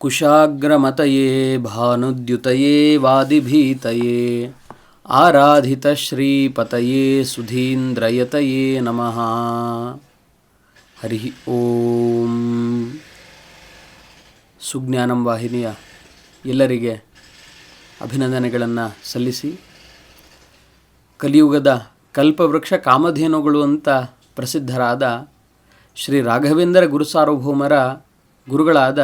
ಕುಶಾಗ್ರಮತಯೇ ಭಾನುದ್ಯುತಯೇ ವಾದಿಭೀತಯೇ ಆರಾಧಿತಶ್ರೀಪತಯೇ ಸುಧೀಂದ್ರಯತಯೇ ನಮಃ. ಹರಿ ಓಂ. ಸುಜ್ಞಾನಂ ವಾಹಿನಿಯ ಎಲ್ಲರಿಗೆ ಅಭಿನಂದನೆಗಳನ್ನು ಸಲ್ಲಿಸಿ, ಕಲಿಯುಗದ ಕಲ್ಪವೃಕ್ಷ ಕಾಮಧೇನುಗಳು ಅಂತ ಪ್ರಸಿದ್ಧರಾದ ಶ್ರೀ ರಾಘವೇಂದ್ರ ಗುರುಸಾರ್ವಭೌಮರ ಗುರುಗಳಾದ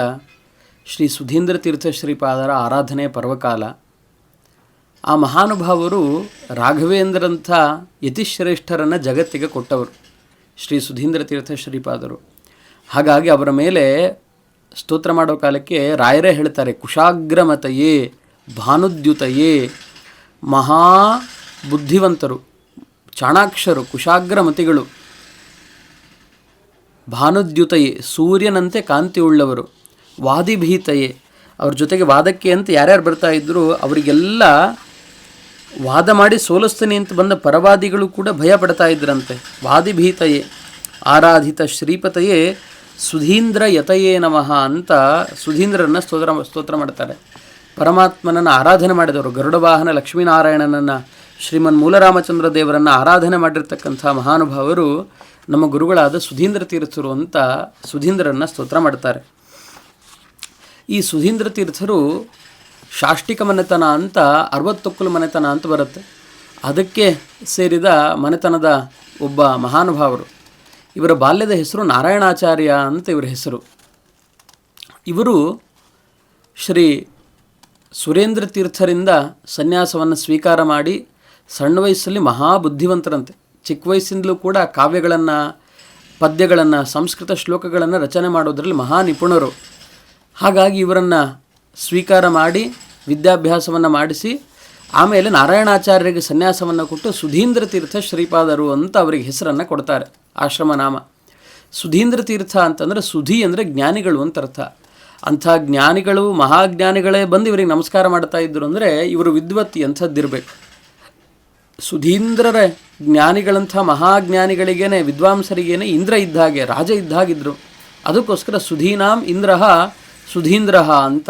ಶ್ರೀ ಸುಧೀಂದ್ರ ತೀರ್ಥ ಶ್ರೀಪಾದರ ಆರಾಧನೆ ಪರ್ವಕಾಲ. ಆ ಮಹಾನುಭಾವರು ರಾಘವೇಂದ್ರಂಥ ಯತಿಶ್ರೇಷ್ಠರನ್ನು ಜಗತ್ತಿಗೆ ಕೊಟ್ಟವರು ಶ್ರೀ ಸುಧೀಂದ್ರ ತೀರ್ಥ ಶ್ರೀಪಾದರು. ಹಾಗಾಗಿ ಅವರ ಮೇಲೆ ಸ್ತೋತ್ರ ಮಾಡೋ ಕಾಲಕ್ಕೆ ರಾಯರೇ ಹೇಳ್ತಾರೆ, ಕುಶಾಗ್ರಮತಯೇ ಭಾನುದ್ಯುತಯೇ. ಮಹಾ ಬುದ್ಧಿವಂತರು, ಚಾಣಾಕ್ಷರು, ಕುಶಾಗ್ರಮತಿಗಳು. ಭಾನುದ್ಯುತಯೇ, ಸೂರ್ಯನಂತೆ ಕಾಂತಿಯುಳ್ಳವರು. ವಾದಿಭೀತಯೇ, ಅವ್ರ ಜೊತೆಗೆ ವಾದಕ್ಕೆ ಅಂತ ಯಾರ್ಯಾರು ಬರ್ತಾ ಇದ್ದರು ಅವರಿಗೆಲ್ಲ ವಾದ ಮಾಡಿ ಸೋಲಿಸ್ತೀನಿ ಅಂತ ಬಂದ ಪರವಾದಿಗಳು ಕೂಡ ಭಯ ಪಡ್ತಾ ಇದ್ರಂತೆ. ವಾದಿಭೀತಯೇ. ಆರಾಧಿತ ಶ್ರೀಪತಯೇ ಸುಧೀಂದ್ರ ಯತಯೇ ನಮಃ ಅಂತ ಸುಧೀಂದ್ರರನ್ನು ಸ್ತೋತ್ರ ಮಾಡ್ತಾರೆ. ಪರಮಾತ್ಮನನ್ನು ಆರಾಧನೆ ಮಾಡಿದವರು, ಗರುಡ ವಾಹನ ಲಕ್ಷ್ಮೀನಾರಾಯಣನನ್ನು, ಶ್ರೀಮನ್ ಮೂಲರಾಮಚಂದ್ರ ದೇವರನ್ನು ಆರಾಧನೆ ಮಾಡಿರ್ತಕ್ಕಂಥ ಮಹಾನುಭಾವರು ನಮ್ಮ ಗುರುಗಳಾದ ಸುಧೀಂದ್ರ ತೀರ್ಥರು ಅಂತ ಸುಧೀಂದ್ರರನ್ನು ಸ್ತೋತ್ರ ಮಾಡ್ತಾರೆ. ಈ ಸುಧೀಂದ್ರ ತೀರ್ಥರು ಶಾಷ್ಟಿಕ ಮನೆತನ ಅಂತ 60 ಮನೆತನ ಅಂತ ಬರುತ್ತೆ. ಅದಕ್ಕೆ ಸೇರಿದ ಮನೆತನದ ಒಬ್ಬ ಮಹಾನುಭಾವರು. ಇವರ ಬಾಲ್ಯದ ಹೆಸರು ನಾರಾಯಣಾಚಾರ್ಯ ಅಂತ ಇವರ ಹೆಸರು. ಇವರು ಶ್ರೀ ಸುರೇಂದ್ರ ತೀರ್ಥರಿಂದ ಸನ್ಯಾಸವನ್ನು ಸ್ವೀಕಾರ ಮಾಡಿ ಸಣ್ಣ ವಯಸ್ಸಲ್ಲಿ ಮಹಾಬುದ್ಧಿವಂತರಂತೆ. ಚಿಕ್ಕ ವಯಸ್ಸಿಂದಲೂ ಕೂಡ ಕಾವ್ಯಗಳನ್ನು, ಪದ್ಯಗಳನ್ನು, ಸಂಸ್ಕೃತ ಶ್ಲೋಕಗಳನ್ನು ರಚನೆ ಮಾಡೋದರಲ್ಲಿ ಮಹಾ ನಿಪುಣರು. ಹಾಗಾಗಿ ಇವರನ್ನು ಸ್ವೀಕಾರ ಮಾಡಿ ವಿದ್ಯಾಭ್ಯಾಸವನ್ನು ಮಾಡಿಸಿ ಆಮೇಲೆ ನಾರಾಯಣಾಚಾರ್ಯರಿಗೆ ಸನ್ಯಾಸವನ್ನು ಕೊಟ್ಟು ಸುಧೀಂದ್ರ ತೀರ್ಥ ಶ್ರೀಪಾದರು ಅಂತ ಅವರಿಗೆ ಹೆಸರನ್ನು ಕೊಡ್ತಾರೆ, ಆಶ್ರಮ ನಾಮ. ಸುಧೀಂದ್ರ ತೀರ್ಥ ಅಂತಂದರೆ ಸುಧಿ ಅಂದರೆ ಜ್ಞಾನಿಗಳು ಅಂತ ಅರ್ಥ. ಅಂಥ ಜ್ಞಾನಿಗಳು, ಮಹಾಜ್ಞಾನಿಗಳೇ ಬಂದು ಇವರಿಗೆ ನಮಸ್ಕಾರ ಮಾಡ್ತಾ ಇದ್ದರು ಅಂದರೆ ಇವರು ವಿದ್ವತ್ ಎಂಥದ್ದಿರಬೇಕು. ಸುಧೀಂದ್ರರ ಜ್ಞಾನಿಗಳಂಥ ಮಹಾಜ್ಞಾನಿಗಳಿಗೇನೆ, ವಿದ್ವಾಂಸರಿಗೇನೆ ಇಂದ್ರ ಇದ್ದಾಗೆ, ರಾಜ ಇದ್ದಾಗಿದ್ದರು. ಅದಕ್ಕೋಸ್ಕರ ಸುಧೀನಾಂ ಇಂದ್ರಃ ಸುಧೀಂದ್ರ ಅಂತ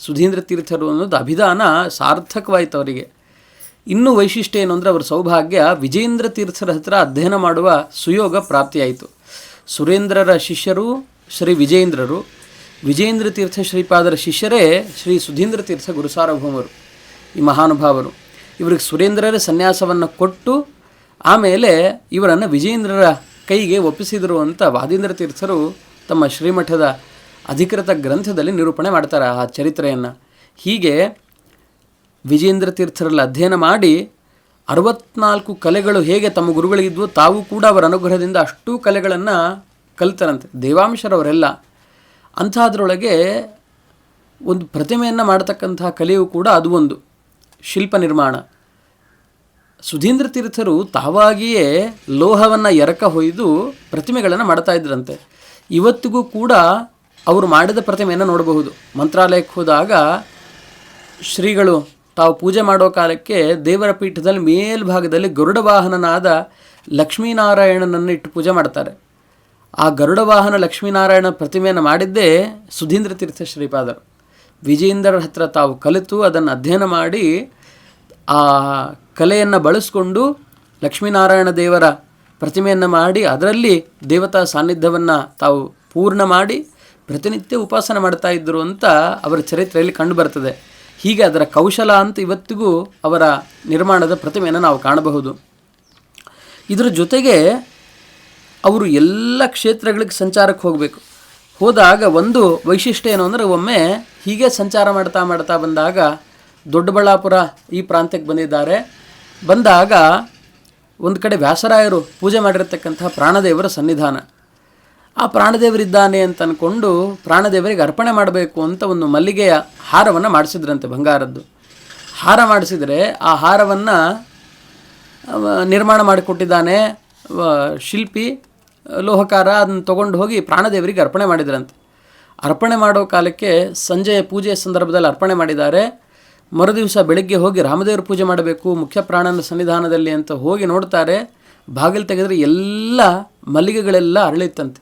ಸುಧೀಂದ್ರ ತೀರ್ಥರು ಅನ್ನೋದು ಅಭಿಧಾನ ಸಾರ್ಥಕವಾಯಿತು ಅವರಿಗೆ. ಇನ್ನೂ ವೈಶಿಷ್ಟ್ಯ ಏನು ಅಂದರೆ ಅವರ ಸೌಭಾಗ್ಯ ವಿಜೇಂದ್ರ ತೀರ್ಥರ ಹತ್ರ ಅಧ್ಯಯನ ಮಾಡುವ ಸುಯೋಗ ಪ್ರಾಪ್ತಿಯಾಯಿತು. ಸುರೇಂದ್ರರ ಶಿಷ್ಯರು ಶ್ರೀ ವಿಜೇಂದ್ರರು, ವಿಜೇಂದ್ರ ತೀರ್ಥ ಶ್ರೀಪಾದರ ಶಿಷ್ಯರೇ ಶ್ರೀ ಸುಧೀಂದ್ರ ತೀರ್ಥ ಗುರುಸಾರ್ವಭೌಮರು. ಈ ಮಹಾನುಭಾವರು ಇವರಿಗೆ ಸುರೇಂದ್ರರ ಸನ್ಯಾಸವನ್ನು ಕೊಟ್ಟು ಆಮೇಲೆ ಇವರನ್ನು ವಿಜೇಂದ್ರರ ಕೈಗೆ ಒಪ್ಪಿಸಿದರು ಅಂತ ವಾದೀಂದ್ರ ತೀರ್ಥರು ತಮ್ಮ ಶ್ರೀಮಠದ ಅಧಿಕೃತ ಗ್ರಂಥದಲ್ಲಿ ನಿರೂಪಣೆ ಮಾಡ್ತಾರೆ ಆ ಚರಿತ್ರೆಯನ್ನು. ಹೀಗೆ ವಿಜೇಂದ್ರ ತೀರ್ಥರಲ್ಲಿ ಅಧ್ಯಯನ ಮಾಡಿ 64 ಕಲೆಗಳು ಹೇಗೆ ತಮ್ಮ ಗುರುಗಳಿದ್ವು, ತಾವು ಕೂಡ ಅವರ ಅನುಗ್ರಹದಿಂದ ಅಷ್ಟೂ ಕಲೆಗಳನ್ನು ಕಲಿತರಂತೆ, ದೇವಾಂಶರವರೆಲ್ಲ. ಅಂಥದ್ರೊಳಗೆ ಒಂದು ಪ್ರತಿಮೆಯನ್ನು ಮಾಡತಕ್ಕಂಥ ಕಲೆಯೂ ಕೂಡ ಅದು ಒಂದು ಶಿಲ್ಪ ನಿರ್ಮಾಣ. ಸುಧೀಂದ್ರ ತೀರ್ಥರು ತಾವಾಗಿಯೇ ಲೋಹವನ್ನು ಎರಕ ಹೊಯ್ದು ಪ್ರತಿಮೆಗಳನ್ನು ಮಾಡ್ತಾ ಇದ್ರಂತೆ. ಇವತ್ತಿಗೂ ಕೂಡ ಅವರು ಮಾಡಿದ ಪ್ರತಿಮೆಯನ್ನು ನೋಡಬಹುದು. ಮಂತ್ರಾಲಯಕ್ಕೆ ಹೋದಾಗ ಶ್ರೀಗಳು ತಾವು ಪೂಜೆ ಮಾಡೋ ಕಾಲಕ್ಕೆ ದೇವರ ಪೀಠದಲ್ಲಿ ಮೇಲ್ಭಾಗದಲ್ಲಿ ಗರುಡ ವಾಹನನಾದ ಲಕ್ಷ್ಮೀನಾರಾಯಣನನ್ನು ಇಟ್ಟು ಪೂಜೆ ಮಾಡ್ತಾರೆ. ಆ ಗರುಡ ವಾಹನ ಲಕ್ಷ್ಮೀನಾರಾಯಣ ಪ್ರತಿಮೆಯನ್ನು ಮಾಡಿದ್ದೇ ಸುಧೀಂದ್ರ ತೀರ್ಥ ಶ್ರೀಪಾದರು. ವಿಜೇಂದ್ರರ ಹತ್ರ ತಾವು ಕಲಿತು ಅದನ್ನು ಅಧ್ಯಯನ ಮಾಡಿ ಆ ಕಲೆಯನ್ನು ಬಳಸಿಕೊಂಡು ಲಕ್ಷ್ಮೀನಾರಾಯಣ ದೇವರ ಪ್ರತಿಮೆಯನ್ನು ಮಾಡಿ ಅದರಲ್ಲಿ ದೇವತಾ ಸಾನ್ನಿಧ್ಯವನ್ನು ತಾವು ಪೂರ್ಣ ಮಾಡಿ ಪ್ರತಿನಿತ್ಯ ಉಪಾಸನೆ ಮಾಡ್ತಾ ಇದ್ದರು ಅಂತ ಅವರ ಚರಿತ್ರೆಯಲ್ಲಿ ಕಂಡುಬರ್ತದೆ. ಹೀಗೆ ಅದರ ಕೌಶಲ ಅಂತ ಇವತ್ತಿಗೂ ಅವರ ನಿರ್ಮಾಣದ ಪ್ರತಿಮೆಯನ್ನು ನಾವು ಕಾಣಬಹುದು. ಇದರ ಜೊತೆಗೆ ಅವರು ಎಲ್ಲ ಕ್ಷೇತ್ರಗಳಿಗೆ ಸಂಚಾರಕ್ಕೆ ಹೋಗಬೇಕು. ಹೋದಾಗ ಒಂದು ವೈಶಿಷ್ಟ್ಯ ಏನು ಅಂದರೆ, ಒಮ್ಮೆ ಹೀಗೆ ಸಂಚಾರ ಮಾಡ್ತಾ ಬಂದಾಗ ದೊಡ್ಡಬಳ್ಳಾಪುರ ಈ ಪ್ರಾಂತ್ಯಕ್ಕೆ ಬಂದಿದ್ದಾರೆ. ಬಂದಾಗ ಒಂದು ಕಡೆ ವ್ಯಾಸರಾಯರು ಪೂಜೆ ಮಾಡಿರತಕ್ಕಂಥ ಪ್ರಾಣದೇವರ ಸನ್ನಿಧಾನ. ಆ ಪ್ರಾಣದೇವರಿದ್ದಾನೆ ಅಂತ ಅಂದ್ಕೊಂಡು ಪ್ರಾಣದೇವರಿಗೆ ಅರ್ಪಣೆ ಮಾಡಬೇಕು ಅಂತ ಒಂದು ಮಲ್ಲಿಗೆಯ ಹಾರವನ್ನು ಮಾಡಿಸಿದ್ರಂತೆ, ಬಂಗಾರದ್ದು ಹಾರ ಮಾಡಿಸಿದರೆ ಆ ಹಾರವನ್ನು ನಿರ್ಮಾಣ ಮಾಡಿಕೊಟ್ಟಿದ್ದಾನೆ ಶಿಲ್ಪಿ, ಲೋಹಕಾರ. ಅದನ್ನು ತೊಗೊಂಡು ಹೋಗಿ ಪ್ರಾಣದೇವರಿಗೆ ಅರ್ಪಣೆ ಮಾಡಿದ್ರಂತೆ. ಅರ್ಪಣೆ ಮಾಡೋ ಕಾಲಕ್ಕೆ ಸಂಜೆಯ ಪೂಜೆಯ ಸಂದರ್ಭದಲ್ಲಿ ಅರ್ಪಣೆ ಮಾಡಿದ್ದಾರೆ. ಮರುದಿವಸ ಬೆಳಗ್ಗೆ ಹೋಗಿ ರಾಮದೇವ್ರ ಪೂಜೆ ಮಾಡಬೇಕು ಮುಖ್ಯ ಪ್ರಾಣನ ಸನ್ನಿಧಾನದಲ್ಲಿ ಅಂತ ಹೋಗಿ ನೋಡ್ತಾರೆ. ಬಾಗಿಲು ತೆಗೆದರೆ ಎಲ್ಲ ಮಲ್ಲಿಗೆಗಳೆಲ್ಲ ಅರಳಿತ್ತಂತೆ.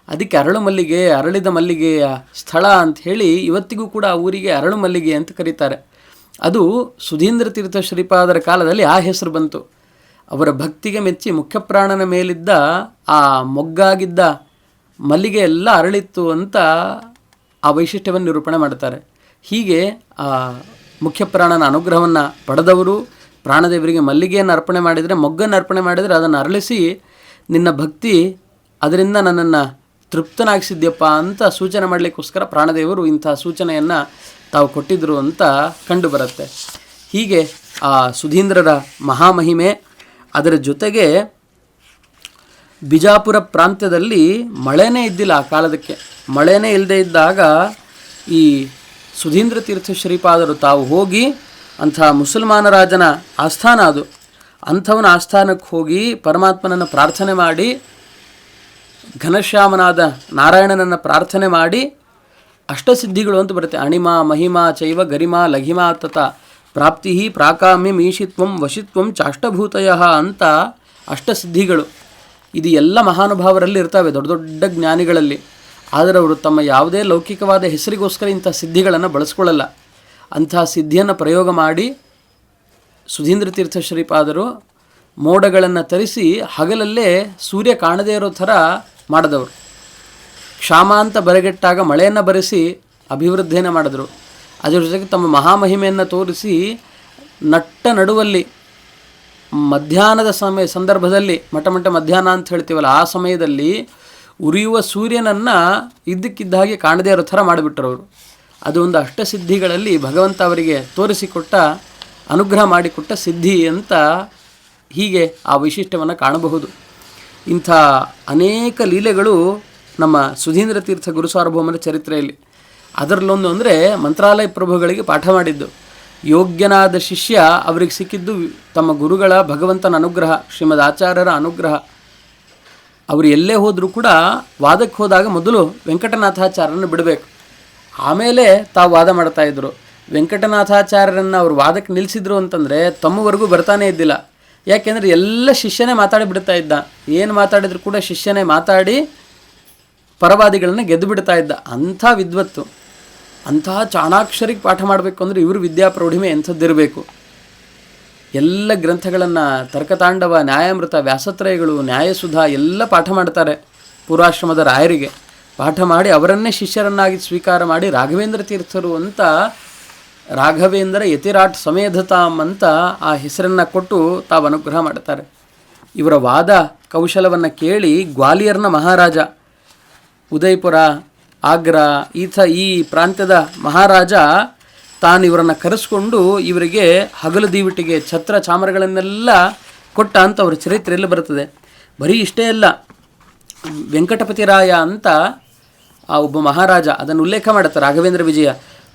ಅದಕ್ಕೆ ಅರಳು ಮಲ್ಲಿಗೆ, ಅರಳಿದ ಮಲ್ಲಿಗೆಯ ಸ್ಥಳ ಅಂತ ಹೇಳಿ ಇವತ್ತಿಗೂ ಕೂಡ ಆ ಊರಿಗೆ ಅರಳು ಮಲ್ಲಿಗೆ ಅಂತ ಕರೀತಾರೆ. ಅದು ಸುಧೀಂದ್ರ ತೀರ್ಥ ಶ್ರೀಪಾದರ ಕಾಲದಲ್ಲಿ ಆ ಹೆಸರು ಬಂತು. ಅವರ ಭಕ್ತಿಗೆ ಮೆಚ್ಚಿ ಮುಖ್ಯಪ್ರಾಣನ ಮೇಲಿದ್ದ ಆ ಮೊಗ್ಗಾಗಿದ್ದ ಮಲ್ಲಿಗೆ ಎಲ್ಲ ಅರಳಿತ್ತು ಅಂತ ಆ ವೈಶಿಷ್ಟ್ಯವನ್ನು ನಿರೂಪಣೆ ಮಾಡ್ತಾರೆ. ಹೀಗೆ ಆ ಮುಖ್ಯಪ್ರಾಣನ ಅನುಗ್ರಹವನ್ನು ಪಡೆದವರು ಪ್ರಾಣದೇವರಿಗೆ ಮಲ್ಲಿಗೆಯನ್ನು ಅರ್ಪಣೆ ಮಾಡಿದರೆ, ಮೊಗ್ಗನ್ನು ಅರ್ಪಣೆ ಮಾಡಿದರೆ ಅದನ್ನು ಅರಳಿಸಿ ನಿನ್ನ ಭಕ್ತಿ ಅದರಿಂದ ನನ್ನನ್ನು ತೃಪ್ತನಾಗಿಸಿದ್ಯಪ್ಪ ಅಂತ ಸೂಚನೆ ಮಾಡಲಿಕ್ಕೋಸ್ಕರ ಪ್ರಾಣದೇವರು ಇಂಥ ಸೂಚನೆಯನ್ನು ತಾವು ಕೊಟ್ಟಿದ್ದರು ಅಂತ ಕಂಡು ಬರುತ್ತೆ. ಹೀಗೆ ಆ ಸುಧೀಂದ್ರರ ಮಹಾಮಹಿಮೆ, ಅದರ ಜೊತೆಗೆ ಬಿಜಾಪುರ ಪ್ರಾಂತ್ಯದಲ್ಲಿ ಮಳೆನೇ ಇದ್ದಿಲ್ಲ ಆ ಕಾಲದಕ್ಕೆ. ಮಳೆನೇ ಇಲ್ಲದೆ ಇದ್ದಾಗ ಈ ಸುಧೀಂದ್ರ ತೀರ್ಥ ಶ್ರೀಪಾದರು ತಾವು ಹೋಗಿ ಅಂಥ ಮುಸಲ್ಮಾನ ರಾಜನ ಆಸ್ಥಾನ ಅದು, ಅಂಥವನ ಆಸ್ಥಾನಕ್ಕೆ ಹೋಗಿ ಪರಮಾತ್ಮನನ್ನು ಪ್ರಾರ್ಥನೆ ಮಾಡಿ, ಘನಶ್ಯಾಮನಾದ ನಾರಾಯಣನನ್ನು ಪ್ರಾರ್ಥನೆ ಮಾಡಿ, ಅಷ್ಟಸಿದ್ಧಿಗಳು ಅಂತ ಬರುತ್ತೆ. ಅಣಿಮಾ ಮಹಿಮಾ ಚೈವ ಗರಿಮಾ ಲಘಿಮಾ ತತ ಪ್ರಾಪ್ತಿ ಪ್ರಾಕಾಮ್ಯಂ ಈಶಿತ್ವಂ ವಶಿತ್ವಂ ಚಾಷ್ಟಭೂತಯ ಅಂತ ಅಷ್ಟಸಿದ್ಧಿಗಳು. ಇದು ಎಲ್ಲ ಮಹಾನುಭಾವರಲ್ಲಿ ಇರ್ತವೆ, ದೊಡ್ಡ ದೊಡ್ಡ ಜ್ಞಾನಿಗಳಲ್ಲಿ. ಆದರೆ ಅವರು ತಮ್ಮ ಯಾವುದೇ ಲೌಕಿಕವಾದ ಹೆಸರಿಗೋಸ್ಕರ ಇಂಥ ಸಿದ್ಧಿಗಳನ್ನು ಬಳಸ್ಕೊಳ್ಳಲ್ಲ. ಅಂಥ ಸಿದ್ಧಿಯನ್ನು ಪ್ರಯೋಗ ಮಾಡಿ ಸುಧೀಂದ್ರ ತೀರ್ಥ ಶ್ರೀಪಾದರು ಮೋಡಗಳನ್ನು ತರಿಸಿ ಹಗಲಲ್ಲೇ ಸೂರ್ಯ ಕಾಣದೇ ಇರೋ ಥರ ಮಾಡಿದವರು. ಕ್ಷಾಮ ಅಂತ ಬರಗೆಟ್ಟಾಗ ಮಳೆಯನ್ನು ಬರೆಸಿ ಅಭಿವೃದ್ಧಿಯನ್ನು ಮಾಡಿದ್ರು. ಅದರ ಜೊತೆಗೆ ತಮ್ಮ ಮಹಾಮಹಿಮೆಯನ್ನು ತೋರಿಸಿ ನಟ್ಟ ನಡುವಲ್ಲಿ ಮಧ್ಯಾಹ್ನದ ಸಂದರ್ಭದಲ್ಲಿ ಮಠ ಮಧ್ಯಾಹ್ನ ಅಂತ ಹೇಳ್ತೀವಲ್ಲ, ಆ ಸಮಯದಲ್ಲಿ ಉರಿಯುವ ಸೂರ್ಯನನ್ನು ಇದ್ದಕ್ಕಿದ್ದ ಹಾಗೆ ಕಾಣದೇ ಇರೋ ಥರ ಮಾಡಿಬಿಟ್ರು ಅವರು. ಅದು ಒಂದು ಅಷ್ಟಸಿದ್ಧಿಗಳಲ್ಲಿ ಭಗವಂತ ಅವರಿಗೆ ತೋರಿಸಿಕೊಟ್ಟ, ಅನುಗ್ರಹ ಮಾಡಿಕೊಟ್ಟ ಸಿದ್ಧಿ ಅಂತ ಹೀಗೆ ಆ ವೈಶಿಷ್ಟ್ಯವನ್ನು ಕಾಣಬಹುದು. ಇಂಥ ಅನೇಕ ಲೀಲೆಗಳು ನಮ್ಮ ಸುಧೀಂದ್ರ ತೀರ್ಥ ಗುರುಸಾರ್ವಭೌಮನ ಚರಿತ್ರೆಯಲ್ಲಿ. ಅದರಲ್ಲೊಂದು ಅಂದರೆ ಮಂತ್ರಾಲಯ ಪ್ರಭುಗಳಿಗೆ ಪಾಠ ಮಾಡಿದ್ದು. ಯೋಗ್ಯನಾದ ಶಿಷ್ಯ ಅವರಿಗೆ ಸಿಕ್ಕಿದ್ದು ತಮ್ಮ ಗುರುಗಳ ಭಗವಂತನ ಅನುಗ್ರಹ, ಶ್ರೀಮದ್ ಆಚಾರ್ಯರ ಅನುಗ್ರಹ. ಅವರು ಎಲ್ಲೇ ಹೋದರೂ ಕೂಡ ವಾದಕ್ಕೆ ಹೋದಾಗ ಮೊದಲು ವೆಂಕಟನಾಥಾಚಾರ್ಯರನ್ನು ಬಿಡಬೇಕು, ಆಮೇಲೆ ತಾವು ವಾದ ಮಾಡ್ತಾಯಿದ್ರು. ವೆಂಕಟನಾಥಾಚಾರ್ಯರನ್ನು ಅವರು ವಾದಕ್ಕೆ ನಿಲ್ಲಿಸಿದ್ರು ಅಂತಂದರೆ ತಮ್ಮವರೆಗೂ ಬರ್ತಾನೇ ಇದ್ದಿಲ್ಲ. ಯಾಕೆಂದರೆ ಎಲ್ಲ ಶಿಷ್ಯನೇ ಮಾತಾಡಿ ಬಿಡ್ತಾ ಇದ್ದ. ಏನು ಮಾತಾಡಿದ್ರು ಕೂಡ ಶಿಷ್ಯನೇ ಮಾತಾಡಿ ಪರವಾದಿಗಳನ್ನು ಗೆದ್ದು ಬಿಡ್ತಾ ಇದ್ದ. ಅಂಥ ವಿದ್ವತ್ತು, ಅಂತಹ ಚಾಣಾಕ್ಷರಿಗೆ ಪಾಠ ಮಾಡಬೇಕು ಅಂದರೆ ಇವರು ವಿದ್ಯಾಪ್ರೌಢಿಮೆ ಎಂಥದ್ದಿರಬೇಕು. ಎಲ್ಲ ಗ್ರಂಥಗಳನ್ನು ತರ್ಕತಾಂಡವ, ನ್ಯಾಯಾಮೃತ, ವ್ಯಾಸತ್ರಯಗಳು, ನ್ಯಾಯಸುಧಾ ಎಲ್ಲ ಪಾಠ ಮಾಡ್ತಾರೆ. ಪೂರ್ವಾಶ್ರಮದ ರಾಯರಿಗೆ ಪಾಠ ಮಾಡಿ ಅವರನ್ನೇ ಶಿಷ್ಯರನ್ನಾಗಿ ಸ್ವೀಕಾರ ಮಾಡಿ ರಾಘವೇಂದ್ರ ತೀರ್ಥರು ಅಂತ, ರಾಘವೇಂದ್ರ ಯತಿರಾಟ್ ಸಮೇಧತಾಂ ಅಂತ ಆ ಹೆಸರನ್ನು ಕೊಟ್ಟು ತಾವು ಅನುಗ್ರಹ ಮಾಡ್ತಾರೆ. ಇವರ ವಾದ ಕೌಶಲವನ್ನು ಕೇಳಿ ಗ್ವಾಲಿಯರ್ನ ಮಹಾರಾಜ, ಉದಯಪುರ, ಆಗ್ರಾ ಈ ಪ್ರಾಂತ್ಯದ ಮಹಾರಾಜ ತಾನು ಇವರನ್ನು ಕರೆಸ್ಕೊಂಡು ಇವರಿಗೆ ಹಗಲು ದೀವಿಟಿಗೆ ಛತ್ರ ಚಾಮರಗಳನ್ನೆಲ್ಲ ಕೊಟ್ಟ ಅಂತ ಅವರ ಚರಿತ್ರೆಯಲ್ಲಿ ಬರ್ತದೆ. ಬರೀ ಇಷ್ಟೇ ಅಲ್ಲ, ವೆಂಕಟಪತಿರಾಯ ಅಂತ ಆ ಒಬ್ಬ ಮಹಾರಾಜ ಅದನ್ನು ಉಲ್ಲೇಖ ಮಾಡುತ್ತೆ ರಾಘವೇಂದ್ರ ವಿಜಯ.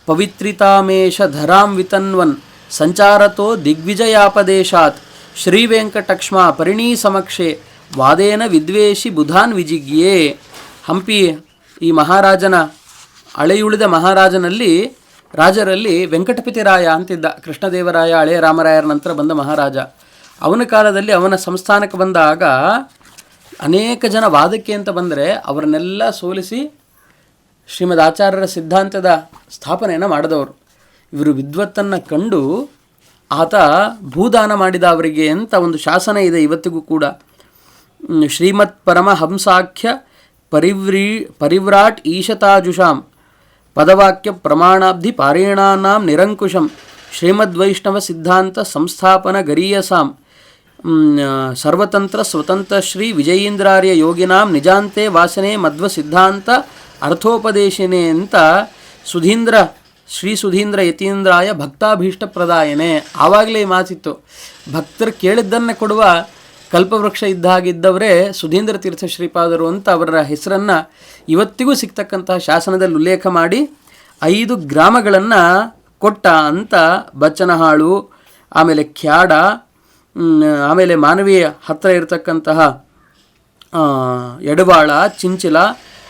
ಪವಿತ್ರಿತಾಮೇಶ ಧರಾಂ ವಿತನ್ವನ್ ಸಂಚಾರತೋ ದಿಗ್ವಿಜಯಾಪದೇಶಾತ್ ಶ್ರೀ ವೆಂಕಟಕ್ಷ್ಮ ಪರಿಣೀ ಸಮಕ್ಷೆ ವಾದೇನ ವಿದ್ವೇಷಿ ಬುಧಾನ್ ವಿಜಿಗ್ಯೇ. ಹಂಪಿ ಈ ಮಹಾರಾಜನ ಹಳೆಯುಳಿದ ರಾಜರಲ್ಲಿ ವೆಂಕಟಪತಿರಾಯ ಅಂತಿದ್ದ. ಕೃಷ್ಣದೇವರಾಯ ಹಳೆಯ ರಾಮರಾಯರ ನಂತರ ಬಂದ ಮಹಾರಾಜ. ಅವನ ಕಾಲದಲ್ಲಿ ಅವನ ಸಂಸ್ಥಾನಕ್ಕೆ ಬಂದಾಗ ಅನೇಕ ಜನ ವಾದಕ್ಕೆ ಅಂತ ಬಂದರೆ ಅವರನ್ನೆಲ್ಲ ಸೋಲಿಸಿ ಶ್ರೀಮದ್ ಆಚಾರ್ಯರ ಸಿದ್ಧಾಂತದ ಸ್ಥಾಪನೆಯನ್ನು ಮಾಡಿದವರು. ಇವರು ವಿದ್ವತ್ತನ್ನು ಕಂಡು ಆತ ಭೂದಾನ ಮಾಡಿದ ಅವರಿಗೆ ಅಂತ ಒಂದು ಶಾಸನ ಇದೆ ಇವತ್ತಿಗೂ ಕೂಡ. ಶ್ರೀಮತ್ ಪರಮಹಂಸಾಖ್ಯ ಪರಿವ್ರಾಟ್ ಈಶತಾಜುಷಾಂ ಪದವಾಕ್ಯ ಪ್ರಮಾಣಾಬ್ಧಿ ಪಾರೇಣಾನಾಂ ನಿರಂಕುಶಂ ಶ್ರೀಮದ್ವೈಷ್ಣವ ಸಿದ್ಧಾಂತ ಸಂಸ್ಥಾಪನ ಗರೀಯಸಾಂ ಸರ್ವತಂತ್ರ ಸ್ವತಂತ್ರ ಶ್ರೀ ವಿಜಯೀಂದ್ರಾರ್ಯ ಯೋಗಿನಾಂ ನಿಜಾಂತೆ ವಾಸನೆ ಮಧ್ವ ಸಿದ್ಧಾಂತ ಅರ್ಥೋಪದೇಶಿನೇ ಅಂತ ಶ್ರೀ ಸುಧೀಂದ್ರ ಯತೀಂದ್ರಾಯ ಭಕ್ತಾಭೀಷ್ಟ ಪ್ರದಾಯನೆ. ಆವಾಗಲೇ ಮಾತಿತ್ತು, ಭಕ್ತರು ಕೇಳಿದ್ದನ್ನು ಕೊಡುವ ಕಲ್ಪವೃಕ್ಷ ಇದ್ದ ಹಾಗಿದ್ದವರೇ ಸುಧೀಂದ್ರ ತೀರ್ಥ ಶ್ರೀಪಾದರು ಅಂತ ಅವರ ಹೆಸರನ್ನು ಇವತ್ತಿಗೂ ಸಿಗ್ತಕ್ಕಂತಹ ಶಾಸನದಲ್ಲಿ ಉಲ್ಲೇಖ ಮಾಡಿ 5 ಗ್ರಾಮಗಳನ್ನು ಕೊಟ್ಟ ಅಂತ ಬಚ್ಚನಹಾಳು, ಆಮೇಲೆ ಕ್ಯಾಡ, ಆಮೇಲೆ ಮಾನವೀಯ ಹತ್ತಿರ ಇರತಕ್ಕಂತಹ ಎಡವಾಳ, ಚಿಂಚಿಲ,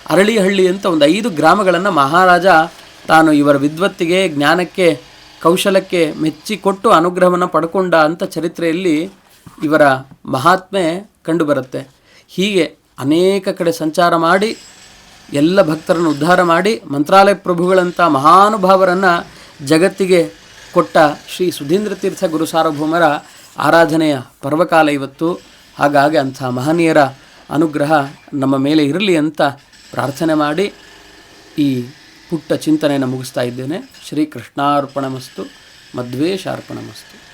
ಅರಳಿಹಳ್ಳಿ ಅಂತ ಒಂದು 5 ಗ್ರಾಮಗಳನ್ನು ಮಹಾರಾಜ ತಾನು ಇವರ ವಿದ್ವತ್ತಿಗೆ, ಜ್ಞಾನಕ್ಕೆ, ಕೌಶಲಕ್ಕೆ ಮೆಚ್ಚಿಕೊಟ್ಟು ಅನುಗ್ರಹವನ್ನು ಪಡ್ಕೊಂಡ ಅಂತ ಚರಿತ್ರೆಯಲ್ಲಿ ಇವರ ಮಹಾತ್ಮೆ ಕಂಡುಬರುತ್ತೆ. ಹೀಗೆ ಅನೇಕ ಕಡೆ ಸಂಚಾರ ಮಾಡಿ ಎಲ್ಲ ಭಕ್ತರನ್ನು ಉದ್ಧಾರ ಮಾಡಿ ಮಂತ್ರಾಲಯ ಪ್ರಭುಗಳಂಥ ಮಹಾನುಭಾವರನ್ನು ಜಗತ್ತಿಗೆ ಕೊಟ್ಟ ಶ್ರೀ ಸುಧೀಂದ್ರ ತೀರ್ಥ ಗುರು ಸಾರ್ವಭೌಮರ ಆರಾಧನೆಯ ಪರ್ವಕಾಲ ಇವತ್ತು. ಹಾಗಾಗಿ ಅಂಥ ಮಹನೀಯರ ಅನುಗ್ರಹ ನಮ್ಮ ಮೇಲೆ ಇರಲಿ ಅಂತ ಪ್ರಾರ್ಥನೆ ಮಾಡಿ ಈ ಪುಟ್ಟ ಚಿಂತನೆಯನ್ನು ಮುಗಿಸ್ತಾ ಇದ್ದೇನೆ. ಶ್ರೀಕೃಷ್ಣಾರ್ಪಣಮಸ್ತು. ಮಧ್ವೇಶಾರ್ಪಣಮಸ್ತು.